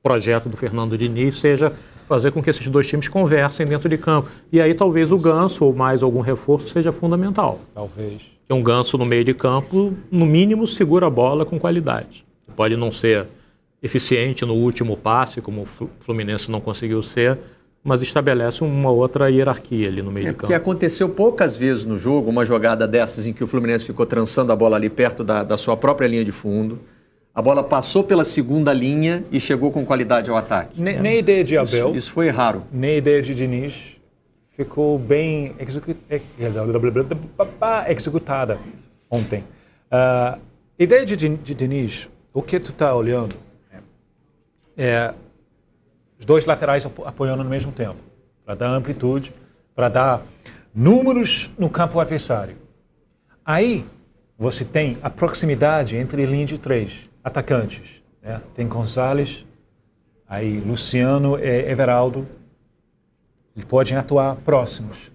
projeto do Fernando Diniz seja fazer com que esses dois times conversem dentro de campo. E aí talvez o Ganso ou mais algum reforço seja fundamental. Talvez. Um Ganso no meio de campo, no mínimo, segura a bola com qualidade. Pode não ser eficiente no último passe, como o Fluminense não conseguiu ser, mas estabelece uma outra hierarquia ali no meio de campo. Porque aconteceu poucas vezes no jogo uma jogada dessas em que o Fluminense ficou trançando a bola ali perto da sua própria linha de fundo. A bola passou pela segunda linha e chegou com qualidade ao ataque. Nem ideia de Abel. Isso foi raro. Nem ideia de Diniz. Ficou bem executada ontem. Ideia de Diniz, o que tu está olhando é os dois laterais apoiando no mesmo tempo, para dar amplitude, para dar números no campo adversário. Aí você tem a proximidade entre linha de três atacantes. Né? Tem Gonzalez, aí Luciano e Everaldo. Eles podem atuar próximos.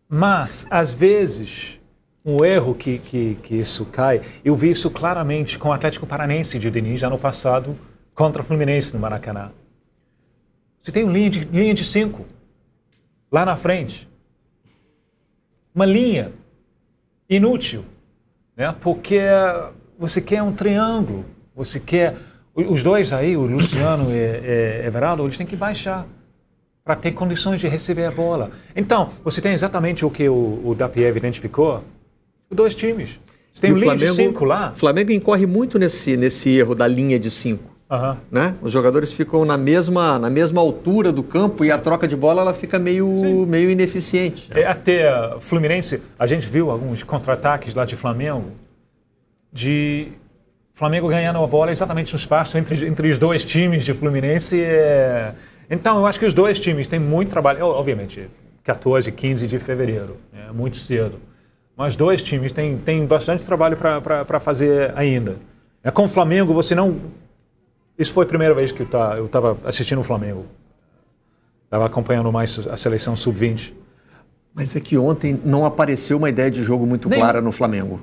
Mas, às vezes, um erro que isso cai, eu vi isso claramente com o Atlético Paranaense de Diniz, ano passado, contra o Fluminense no Maracanã. Você tem uma linha de 5 lá na frente. Uma linha inútil, né? Porque você quer um triângulo. Você quer... Os dois aí, o Luciano e Everaldo, eles têm que baixar para ter condições de receber a bola. Então, você tem exatamente o que o Dapiev identificou. Os dois times. Você tem linha de 5 lá. O Flamengo incorre muito nesse erro da linha de 5. Né? Os jogadores ficam na mesma altura do campo. Sim. E a troca de bola ela fica meio ineficiente. Até Fluminense, a gente viu alguns contra-ataques lá de Flamengo, de Flamengo ganhando a bola exatamente no espaço entre os dois times de Fluminense. Então, eu acho que os dois times têm muito trabalho. Obviamente, 14, 15 de fevereiro, é muito cedo. Mas dois times têm bastante trabalho para fazer ainda. Com o Flamengo, você não... Isso foi a primeira vez que eu estava assistindo o Flamengo. Estava acompanhando mais a seleção sub-20. Mas é que ontem não apareceu uma ideia de jogo muito clara no Flamengo.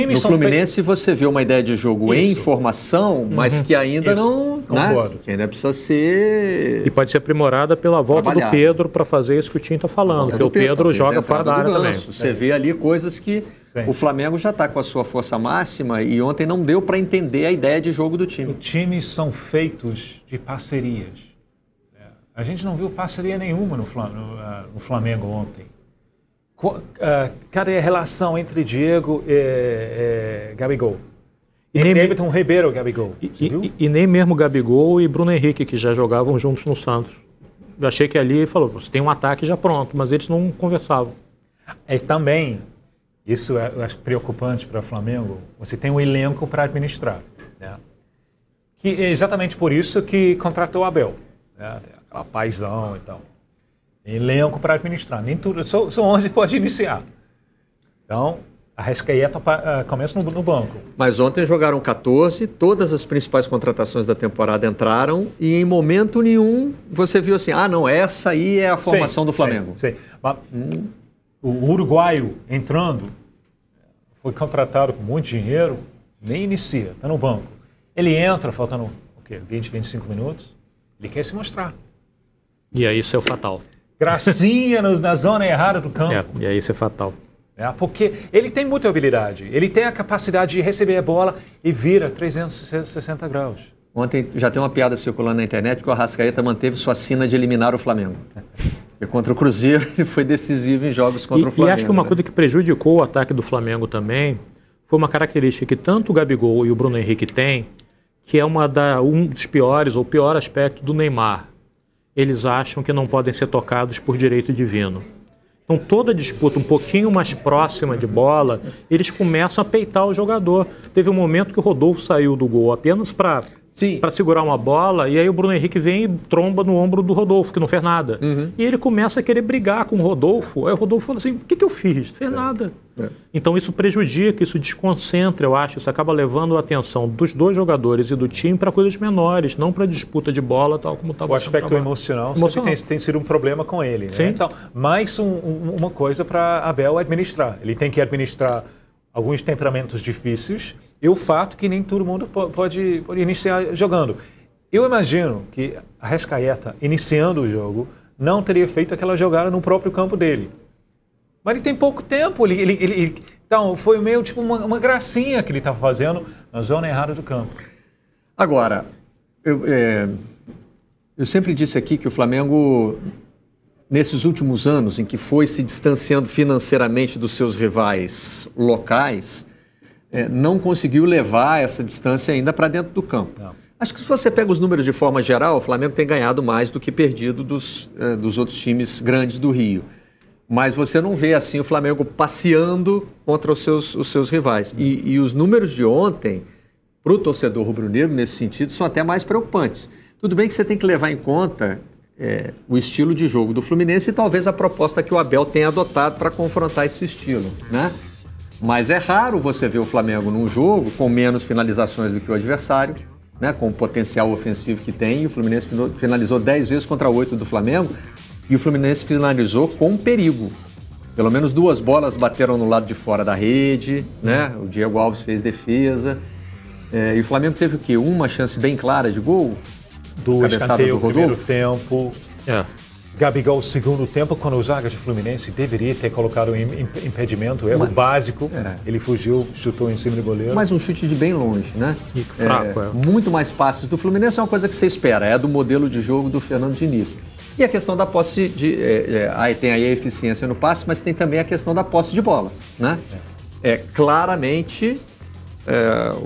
No Fluminense você vê uma ideia de jogo em formação, mas que ainda não... Né? Que ainda precisa ser... E pode ser aprimorada pela volta do Pedro para fazer isso que o Tim está falando. Porque o Pedro joga fora da área também. Você vê ali coisas que o Flamengo já está com a sua força máxima e ontem não deu para entender a ideia de jogo do time. Os times são feitos de parcerias. A gente não viu parceria nenhuma no Flamengo ontem. Cadê a relação entre Diego e Gabigol? E nem Everton Ribeiro, Gabigol. E nem mesmo Gabigol e Bruno Henrique, que já jogavam juntos no Santos. Eu achei que ali ele falou, você tem um ataque já pronto, mas eles não conversavam. E também, isso é preocupante para o Flamengo, você tem um elenco para administrar. Né? Que é exatamente por isso que contratou o Abel. Né? Aquela paizão e tal. Elenco para administrar. Nem tudo, só 11 pode iniciar. Então, a Arrascaeta começa no banco. Mas ontem jogaram 14, todas as principais contratações da temporada entraram e em momento nenhum você viu assim, não, essa aí é a formação do Flamengo. Sim. Mas, o uruguaio entrando, foi contratado com muito dinheiro, nem inicia, está no banco. Ele entra faltando 20, 25 minutos, ele quer se mostrar. E aí isso é o fatal. Gracinha na zona errada do campo. E aí isso é fatal. Porque ele tem muita habilidade. Ele tem a capacidade de receber a bola e vira 360 graus. Ontem já tem uma piada circulando na internet que o Arrascaeta manteve sua sina de eliminar o Flamengo. E contra o Cruzeiro ele foi decisivo em jogos contra o Flamengo. E acho que uma coisa que prejudicou o ataque do Flamengo também foi uma característica que tanto o Gabigol e o Bruno Henrique têm, que é um dos piores ou pior aspecto do Neymar. Eles acham que não podem ser tocados por direito divino. Então, toda disputa um pouquinho mais próxima de bola, eles começam a peitar o jogador. Teve um momento que o Rodolfo saiu do gol apenas para segurar uma bola, e aí o Bruno Henrique vem e tromba no ombro do Rodolfo, que não fez nada. E ele começa a querer brigar com o Rodolfo. Aí o Rodolfo fala assim, o que eu fiz? Não fez nada. Então isso prejudica, isso desconcentra, eu acho. Isso acaba levando a atenção dos dois jogadores e do time para coisas menores, não para disputa de bola, tal como estava. O aspecto emocional sempre tem sido um problema com ele. Né? Então, mais uma coisa para Abel administrar. Ele tem que administrar alguns temperamentos difíceis e o fato que nem todo mundo pode iniciar jogando. Eu imagino que Arrascaeta, iniciando o jogo, não teria feito aquela jogada no próprio campo dele. Mas ele tem pouco tempo. Então, foi meio tipo uma gracinha que ele estava fazendo na zona errada do campo. Agora, eu sempre disse aqui que o Flamengo, nesses últimos anos, em que foi se distanciando financeiramente dos seus rivais locais, não conseguiu levar essa distância ainda para dentro do campo. Não. Acho que se você pega os números de forma geral, o Flamengo tem ganhado mais do que perdido dos outros times grandes do Rio. Mas você não vê assim o Flamengo passeando contra os seus rivais. E os números de ontem, para o torcedor rubro-negro, nesse sentido, são até mais preocupantes. Tudo bem que você tem que levar em conta o estilo de jogo do Fluminense e talvez a proposta que o Abel tenha adotado para confrontar esse estilo, né? Mas é raro você ver o Flamengo num jogo com menos finalizações do que o adversário, né, com o potencial ofensivo que tem. E o Fluminense finalizou 10 vezes contra 8 do Flamengo. E o Fluminense finalizou com perigo. Pelo menos 2 bolas bateram no lado de fora da rede, né? O Diego Alves fez defesa. E o Flamengo teve o quê? Uma chance bem clara de gol? Do escanteio, primeiro tempo. Gabigol, segundo tempo, quando o zaga de Fluminense deveria ter colocado impedimento, erro básico. Ele fugiu, chutou em cima do goleiro. Mas um chute de bem longe, né? E fraco. Muito mais passes do Fluminense é uma coisa que você espera. É do modelo de jogo do Fernando Diniz. E a questão da posse tem aí a eficiência no passe, mas tem também a questão da posse de bola, né? Claramente,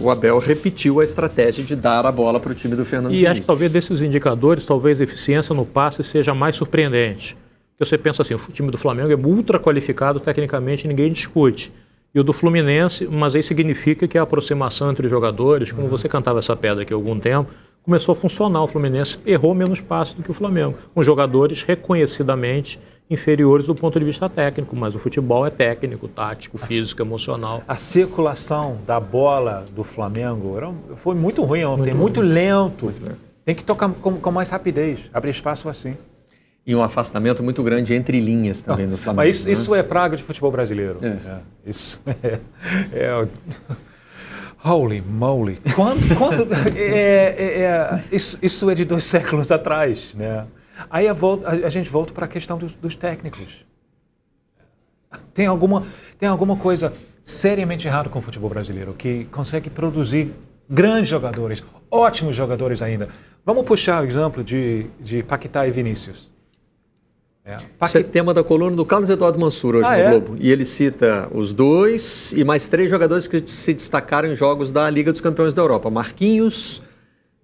o Abel repetiu a estratégia de dar a bola para o time do Fernando Diniz. E acho que talvez desses indicadores, talvez a eficiência no passe seja mais surpreendente. Porque você pensa assim, o time do Flamengo é ultra qualificado tecnicamente, ninguém discute. E o do Fluminense, mas aí significa que a aproximação entre os jogadores, como você cantava essa pedra aqui há algum tempo, começou a funcionar. O Fluminense errou menos passes do que o Flamengo, com jogadores reconhecidamente inferiores do ponto de vista técnico, mas o futebol é técnico, tático, físico, emocional. A circulação da bola do Flamengo foi muito ruim ontem, muito lento. Tem que tocar com mais rapidez, abrir espaço assim. E um afastamento muito grande entre linhas também no Flamengo. Mas isso é praga de futebol brasileiro. Isso Holy moly! Isso é de 2 séculos atrás, né? Aí a gente volta para a questão dos técnicos. Tem alguma coisa seriamente errada com o futebol brasileiro, que consegue produzir grandes jogadores, ótimos jogadores ainda. Vamos puxar o exemplo de Paquetá e Vinícius. Isso é tema da coluna do Carlos Eduardo Mansur hoje no Globo. E ele cita os 2 e mais 3 jogadores que se destacaram em jogos da Liga dos Campeões da Europa. Marquinhos,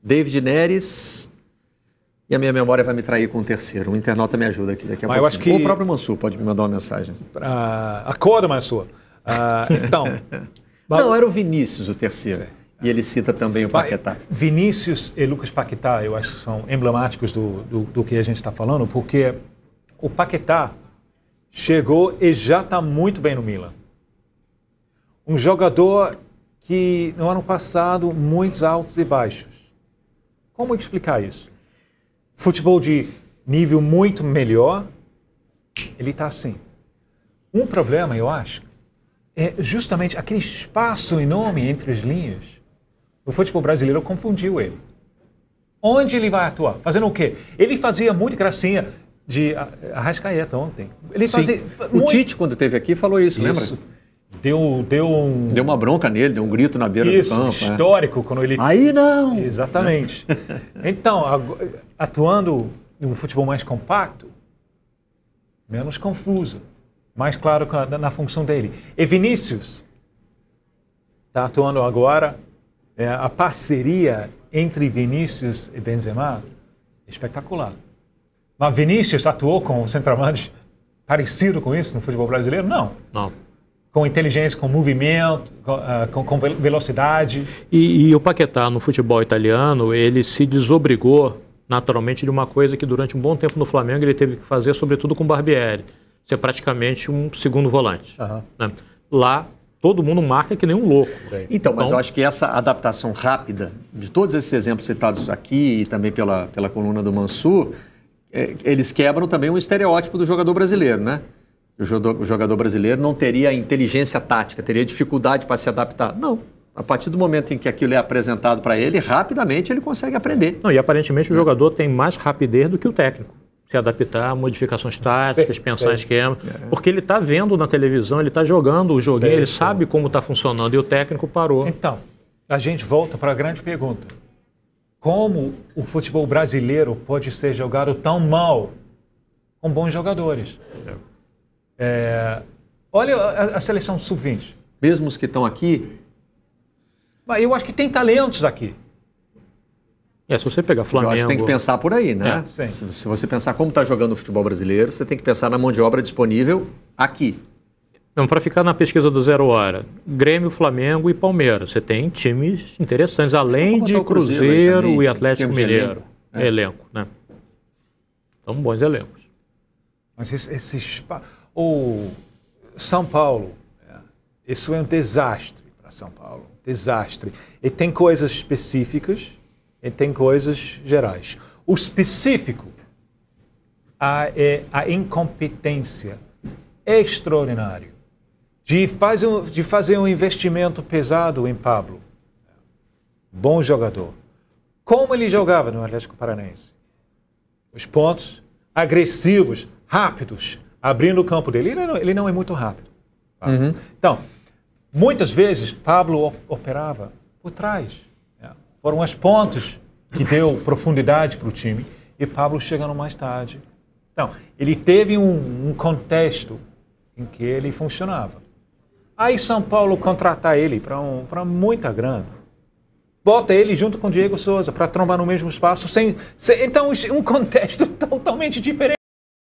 David Neres, e a minha memória vai me trair com o terceiro. O internauta me ajuda aqui daqui a pouco. Ou o próprio Mansur pode me mandar uma mensagem. Acorda, Mansur. Então... Não, era o Vinícius o terceiro. E ele cita também o Paquetá. Vinícius e Lucas Paquetá, eu acho que são emblemáticos do que a gente está falando, porque o Paquetá chegou e já está muito bem no Milan. Um jogador que, no ano passado, muitos altos e baixos. Como explicar isso? Futebol de nível muito melhor, ele está assim. Um problema, eu acho, é justamente aquele espaço enorme entre as linhas. O futebol brasileiro confundiu ele. Onde ele vai atuar? Fazendo o quê? Ele fazia muita gracinha de Arrascaeta ontem. Ele fazia o Tite, quando esteve aqui, falou isso, lembra? Deu uma bronca nele, deu um grito na beira do campo. Isso, histórico, quando ele... Aí não! Exatamente. Então, atuando em um futebol mais compacto, menos confuso, mais claro na função dele. E Vinícius está atuando agora, a parceria entre Vinícius e Benzema é espetacular. Mas Vinícius atuou com o centroavante parecido com isso no futebol brasileiro? Não. Com inteligência, com movimento, com velocidade. E o Paquetá, no futebol italiano, ele se desobrigou naturalmente de uma coisa que durante um bom tempo no Flamengo ele teve que fazer, sobretudo com o Barbieri, ser praticamente um segundo volante. Né? Lá, todo mundo marca que nem um louco. Então, mas eu acho que essa adaptação rápida, de todos esses exemplos citados aqui e também pela coluna do Mansur, eles quebram também um estereótipo do jogador brasileiro, né? O jogador brasileiro não teria inteligência tática, teria dificuldade para se adaptar. Não, A partir do momento em que aquilo é apresentado para ele, rapidamente ele consegue aprender. Não, e aparentemente o jogador tem mais rapidez do que o técnico. Se adaptar a modificações táticas, pensar em esquema. Porque ele está vendo na televisão, ele está jogando o joguinho, ele sabe como está funcionando e o técnico parou. Então, a gente volta para a grande pergunta. Como o futebol brasileiro pode ser jogado tão mal com bons jogadores? Olha a seleção sub-20. Mesmo os que estão aqui? Eu acho que tem talentos aqui. Se você pegar Flamengo... Eu acho que tem que pensar por aí, né? Se você pensar como está jogando o futebol brasileiro, você tem que pensar na mão de obra disponível aqui. Para ficar na pesquisa do 0 hora, Grêmio, Flamengo e Palmeiras. Você tem times interessantes, além de Cruzeiro e Atlético Mineiro. Elenco, né? São bons elencos. Mas o São Paulo, isso é um desastre para São Paulo. Desastre. E tem coisas específicas e tem coisas gerais. O específico é a incompetência extraordinária de fazer um investimento pesado em Pablo. Bom jogador. Como ele jogava no Atlético Paranaense? Os pontos agressivos, rápidos, abrindo o campo dele. Ele não é muito rápido. Então, muitas vezes Pablo operava por trás. Foram as pontas que deu profundidade para o time e Pablo chegando mais tarde. Então, ele teve um contexto em que ele funcionava. Aí São Paulo contratar ele para muita grana. Bota ele junto com Diego Souza para trombar no mesmo espaço. Então, um contexto totalmente diferente.